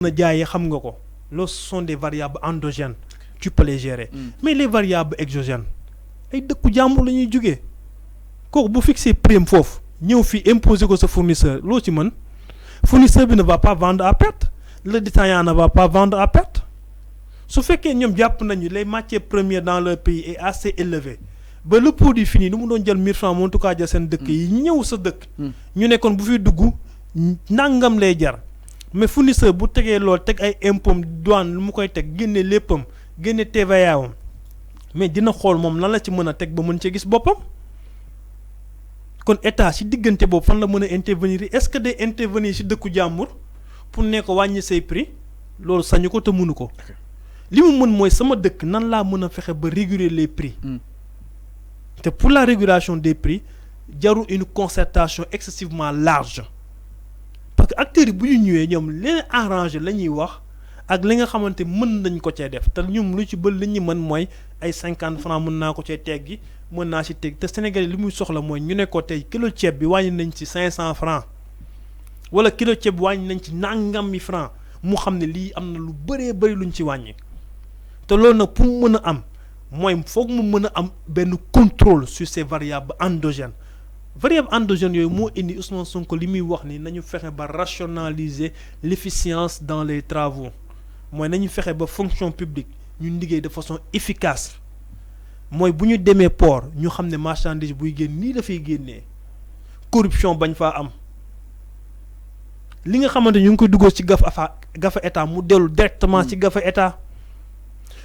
na jaayee xam nga ko loolu ce sont des variables endogènes tu peux les gérer mais les variables exogènes ay dëkku jàmbur la ñuy jógee kooku bu fixer prix foofu ñëw fii imposer ko sa fournisseur loo ci mën fournisseur bi ne va pas vendre à perte le détaillant ne va pas vendre à perte su fekkee ñoom jàpp nañu les matières premières dans leur pays est assez élevé ba le produit fini nu mu doon jël 1000 francs en tout cas jël seen dëkk yi ñëw sa dëkk ñu nekkoon bu fiy dugg nangam lay jar mais fournisseur bu tegee loolu teg ay impôts douane lu mu koy teg génne léppam génne TVA am mais dina xool moom lan la ci mën a teg ba mën cee gis boppam kon état ci diggante boobu fan la mën a intervenir est-ce que day intervenir ci dëkku jàmbur pour ne ko wàññi say prix loolu sañu ko te mënu ko li mu mën mooy sama dëkk nan laa mën a fexe ba réguler les prix te pour la régulation des prix jarul une concertation excessivement large parce que acteurs yi bu ñu ñëwee ñoom leen arrangé la ñuy wax ak li nga xamante mën nañ ko cee def te ñoom lu ci bëri li ñu mën mooy ay 50 francs mën naa ko cee teggi mën naa ci teg te Sénégal li muy soxla mooy ñu ne ko tey kilo ceeb bi wàññi nañ ci 500 francs wala kilo ceeb bi wàññi nañ ci nangami francs mu xam ne lii am na lu bëree bëri luñ ci wàññi te loolu nag pour mu mën a am mooy foog mu mën a am benn contrôle sur ces variables endogènes variables endogènes yooyu moo indi Ousmane Sonko li muy wax ni nañu fexe ba rationaliser l'efficience dans les travaux mooy nañu fexe ba fonction publique ñu liggéey de façon efficace mooy bu ñu demee port ñu xam ne marchandise buy génn nii dafay génnee corruption bañ faa am li nga xamante ñu ngi koy dugal ci gafa état mu dellu directement ci gafa état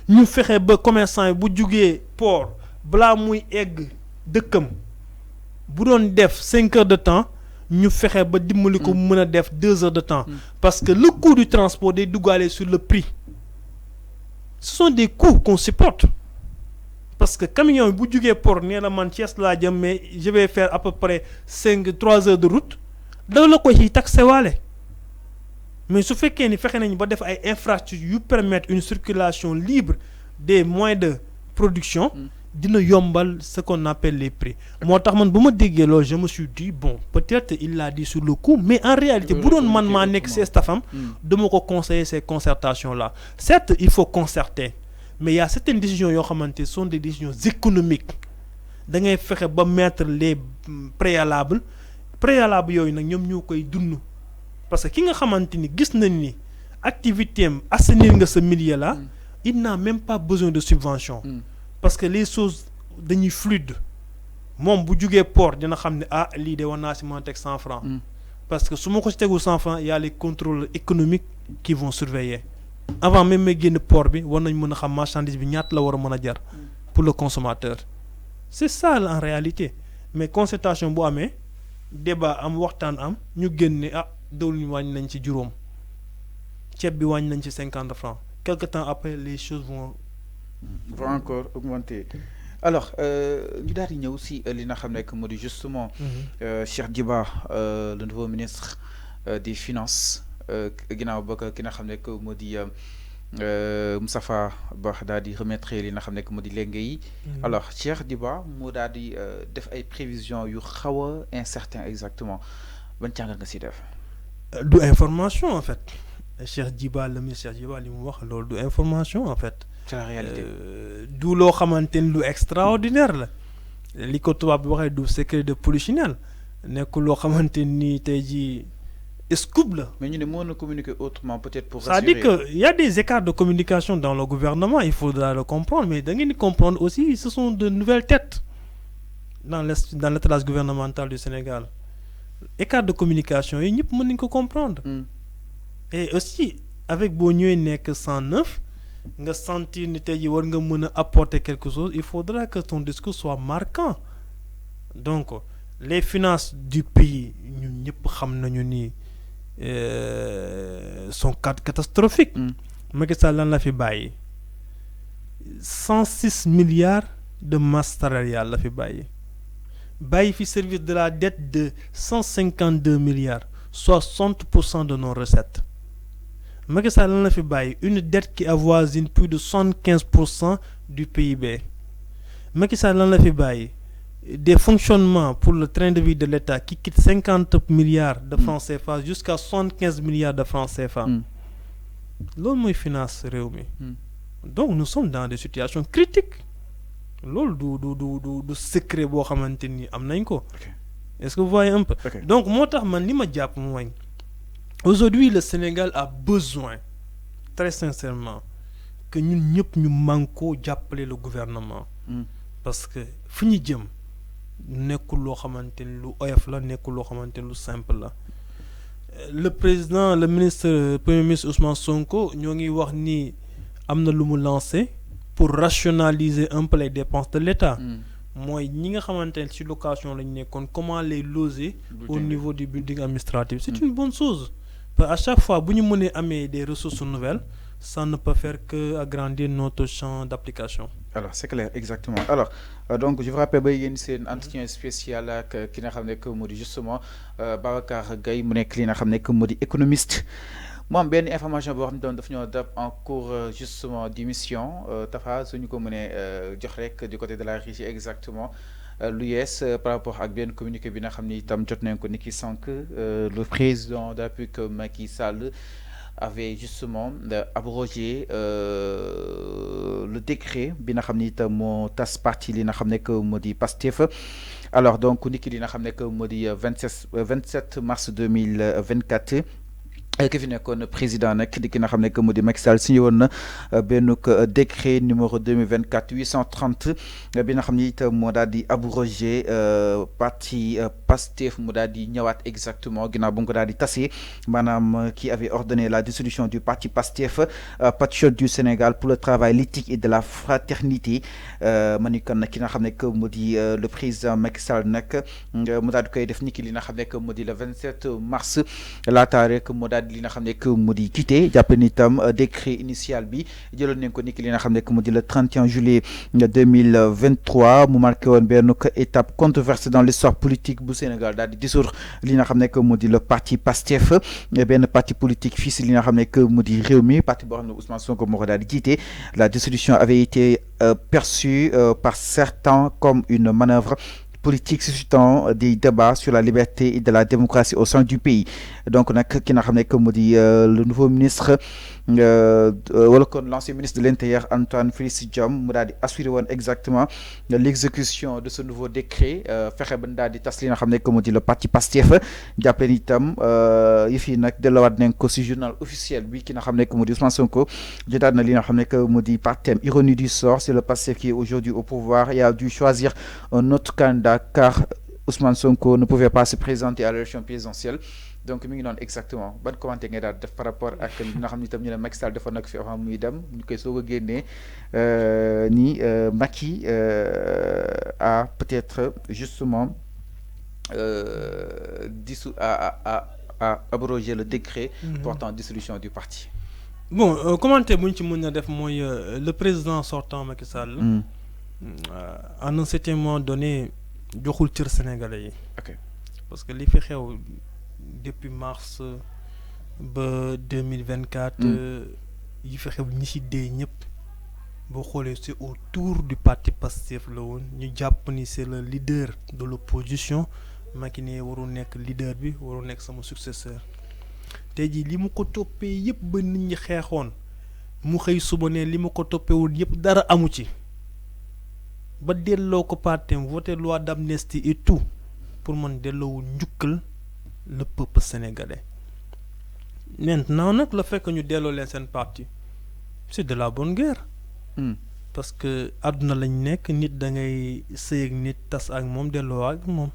ñu fexe ba commerçant yi bu jugee port balaa muy egg dëkkam bu doon def 5 heures de temps ñu fexe ba dimbali ko mu mën a def 2 heures de temps parce que le coût du transport day duggaale sur le prix ce sont des coûts qu'on supporte parce que camion bu jugee port nee na man Thiès laa jëm mais je vais faire à peu près 3 heures de route da la ko ciy taxé waale mais su fekkee ni fexe nañu ba def ay infrastructures yu permettre une circulation libre des moyens de production dina yombal ce qu'on appelle les prix moo tax man bu ma déggee loolu je me suis dit bon peut-être il l'a dit sur le coup mais en réalité bu doon man maa nekk ci stafam dama ko conseiller ces concertations là certes il faut concerter mais il y a certaines décisions yoo xamante sont des décisions économiques da ngay fexe ba mettre les préalables yooyu nag ñoom ñoo koy dund parce que ki nga xamante ni gis nañ ni activité am assainir nga ce milieu là il n'a même pas besoin de subvention parce que les choses dañuy fluide moom bu jugee port dina xam ne ah lii de war naa si mën a teg 100 francs parce que su ma ko si tegul 100 francs y a les contrôles économiques qui vont surveiller avant même may génn port bi war nañ mën a xam marchandise bi ñaata la war a mën a jar pour le consommateur c'est ça en réalité mais concertation bu amee débat am waxtaan am ñu génne ah dawlin wàññi nañ ci juróom ceeb bi wàññi nañ ci 50 francs quelque temps après les choses vont encore augmenter alors ñu daal di ñëw si li nga xam ne que moo di justement Cheikh Diba le nouveau ministre des finances ginnaaw ba ki nga xam ne que moo di Moustapha Ba daal di remettre li nga xam ne que moo di lenge yi alors Cheikh Diba moo daal di def ay prévisions yu xaw a incertain exactement ban jàngat nga si def du information en fait Cheikh Diba le ministre Cheikh Diba li mu wax loolu du information en fait c'est la réalité du loo xamante ni lu extraordinaire la li ko tubaab bi waxee du secret de polichinelle nekk loo xamante ni tey jii scoop la. mais ñu ne mën na communiquer autrement peut-être pour rassurer. C'est-à-dire que y a des écarts de communication dans le gouvernement il faudra le comprendre mais da ngeen di comprendre aussi ce sont de nouvelles têtes dans l'état gouvernemental du Sénégal écart de communication yi ñëpp mën nañu ko comprendre. Et aussi avec boo ñëwee nekk 109. nga sentir ni tey jii war nga mën a apporter quelque chose il faudra que ton discours soit marquant donc les finances du pays ñun ñëpp xam nañu ni sont catastrophiques. Macky Sall lan la fi bàyyi 106 milliards de masse salariale la fi bàyyi fi service de la dette de 152 milliards soit 60% de nos recettes. Macky Sall lan la fi bàyyi une dette qui avoisine plus de 75% du PIB Macky Sall lan la fi bàyyi des fonctionnements pour le train de vie de l'État qui quitte 50 milliards de francs CFA jusqu'à 75 milliards de francs CFA loolu mooy finance réew mi. Donc nous sommes dans des situations critiques. Loolu du secret boo xamante ni am nañ ko. Est-ce que vous voyez un peu? Donc moo tax man li ma jàpp mooy aujourd'hui le Sénégal a besoin très sincèrement que ñun ñëpp ñu mànkoo jàppale le gouvernement. Parce que fu ñu jëm nekkul loo xamante ni lu oyof la nekkul loo xamante ni lu simple la. Le président le ministre premier ministre Ousmane Sonko ñoo ngi wax ni am na lu mu lancé pour rationaliser un peu les dépenses de l'État. Mooy ñi nga xamante ne ci location lañ nekkoon comment les loger au niveau du building administratif. C'est une bonne chose. Parce qu'à chaque fois bu ñu mënee amee des ressources nouvelles ça ne peut faire que agrandir notre champ d'application. Alors c'est clair exactement. Alors donc je vous rappelle ba yéen seen entretien spécial ak ki nga xam ne que moo di justement Babacar Gaye mu nekk li nga xam ne que moo di économiste. Moi am benn information boo xam ne daf ñoo dab en cours justement d'émission Tafa suñu ko mënee jox rek du côté de la régie exactement lu yees par rapport ak benn communiqué bi nga xam ni itam jot nañ ko ni ki sànq le président de la République Macky Sall avait justement abrogé le décret bi nga xam ni itam moo tas parti li nga xam ne que moo di Pastef. Alors donc ni ki li nga xam ne que moo di 27 mars 2024 ki fi nekkoon président nag di ki nga xam ne que moo di Macky Sall signé woon na benn décret numéro 2024 830 bi nga xam ni itam moo daal di abrogé parti Pastef mu daal di ñëwaat exactement ginnaaw bu nga ko daal di tasee maanaam qui avait ordonné la dissolution du parti Pastef patriote du Sénégal pour le travail l'éthique et de la fraternité ma ni kon nag ki nga xam ne que moo di le président Macky Sall nag mu daal di koy def ni ki li nga xam ne que moo di le 27 mars laata rek mu daal li nga xam ne que mu di quitté jàpp ni itam décret initial bi jëloon nañ ko ni ki li nga xam ne que mu di le 31 juillet 2023 mu marqué woon benn étape controversée dans l'histoire politique bu Sénégal daal di dissoudre li nga xam ne que mu di le parti Pastef benn parti politique fii si li nga xam ne que mu di réew mi parti boo xam ne Ousmane Sonko moo ko daal di jiite. La dissolution avait été perçue par certains comme une manœuvre politique suscitant des débats sur la liberté et de la démocratie au sein du pays. Donc nag ki nga xam ne que mu di le nouveau ministre wala kon l'ancien ministre de l'Intérieur Antoine Félix Diome mu daal di assuré woon exactement l'exécution de ce nouveau décret fexe ba daal di tas li nga xam ne que mu di le parti Pastef jàppale ni itam yëf yi nag delluwaat nañ ko ci journal officiel bi ki nga xam ne que mu di Ousmane Sonko jotaat na li nga xam ne que mu di par thème ironie du sort, c'est le Pastef qui est aujourd'hui au pouvoir et a dû choisir un autre candidat car Ousmane Sonko ne pouvait pas se présenter à l'élection présidentielle. Donc mi ngi noonu exactement ban commentaire ngay daal def par rapport ak li nga xam ni itam ñu ne Macky Sall defoon na ko fi avant muy dem ñu koy soog a génnee ni Macky a peut-être justement a abrogé le décret portant dissolution du parti. Bon commentaire bu ñu ci mën a def mooy le président sortant Macky Sall à un certain moment donné joxul cër Sénégalais yi. Ok. Parce que li fi xew depuis mars ba 2024 yi fi xew ñi ci dee ñëpp boo xoolee c'est autour du parti Pastef la woon ñu jàpp ni c'est le leader de l'opposition Macky ne warul nekk leader bi warul nekk sama successeur tey jii li mu ko toppee yëpp ba nit ñi xeexoon mu xëy suba ne li ma ko toppee woon yëpp dara amu ci ba delloo ko partem voté loi d'amnistie et tout pour man delloo njukkal le peuple sénégalais. Maintenant nag la fekk ñu delloo leen seen parti c'est de la bonne guerre. Parce que àdduna lañ nekk nit da ngay sëy ak nit tas ak moom delloo ak moom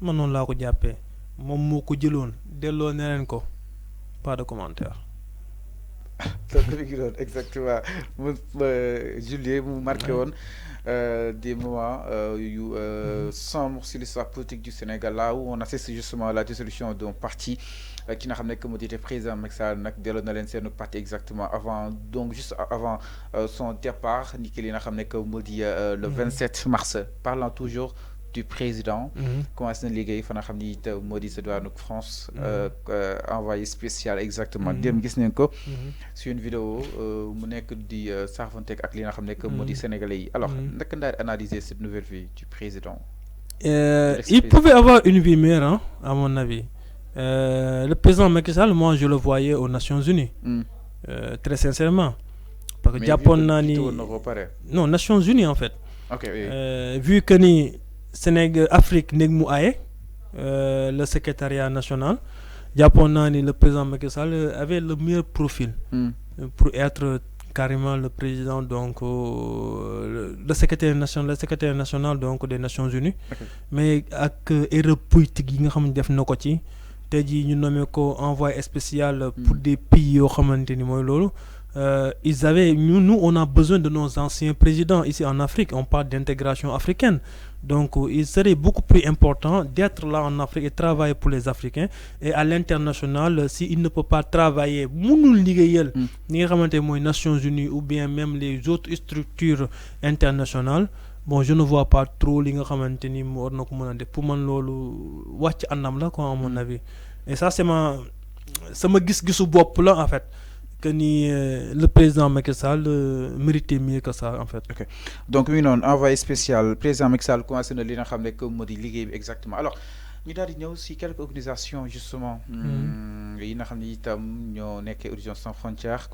man noonu laa ko jàppee moom moo ko jëloon delloo ne leen ko pas de commentaire. Exactement Juillet mu marqué woon des moments sombres sur l'histoire politique du Sénégal là où on assiste justement à la dissolution d'un parti qui n'a jamais que modité président Macky Sall nag delloo na leen seen parti exactement avant donc juste avant son départ ni ki li nga xam ne que moo di le 27 mars parlant toujours du président commencé na liggéey fa nga xam ni it moo di sa douane France envoyé spécial exactement dem gis nañ ko sur une vidéo mu nekk di saafonteeg ak li nga xam ne que moo di sénégalais yi alors naka ndaa analyser cette nouvelle vie du président. Il pouvait avoir une vie meilleure à mon avis. Le président Macky Sall moi je le voyais aux Nations Unies très sincèrement. Parce que jàppoon naa ni non Nations Unies en fait. Vu que ni Sénégal Afrique nekk mu aaye le secrétariat national jàppoon naa ni le président Macky Sall avait le meilleur profil. Pour être carrément le président donc le secrétaire national donc des Nations Unies. Mais ak erreur politique yi nga xam ne def na ko ci tey jii ñu nommé ko envoyé spécial pour des pays yoo xamante ni mooy loolu. Ils avaient nous on a besoin de nos anciens présidents ici en Afrique. On parle d'intégration africaine. Donc il serait beaucoup plus important d'être là en Afrique et travailler pour les Africains. Et à l'international, s'il ne peut pas travailler mënul liggéeyal ñi nga xamante mooy Nations Unies ou bien même les autres structures internationales, bon je ne vois pas trop li nga xamante ni war na ko mën a def. Pour man loolu wàcc anam la quoi à mon avis. Et ça c'est sama gis-gisu bopp la en fait. Que ni le président Macky Sall méritait mieux que ça en fait. Ok donc oui non envoyé spécial président Macky Sall commencé na li nga xam ne que moo di liggéey bi exactement. Alors ñu daal di ñëw si quelques organisations justement yi nga xam ne itam ñoo nekkee Horizon Sans Frontières.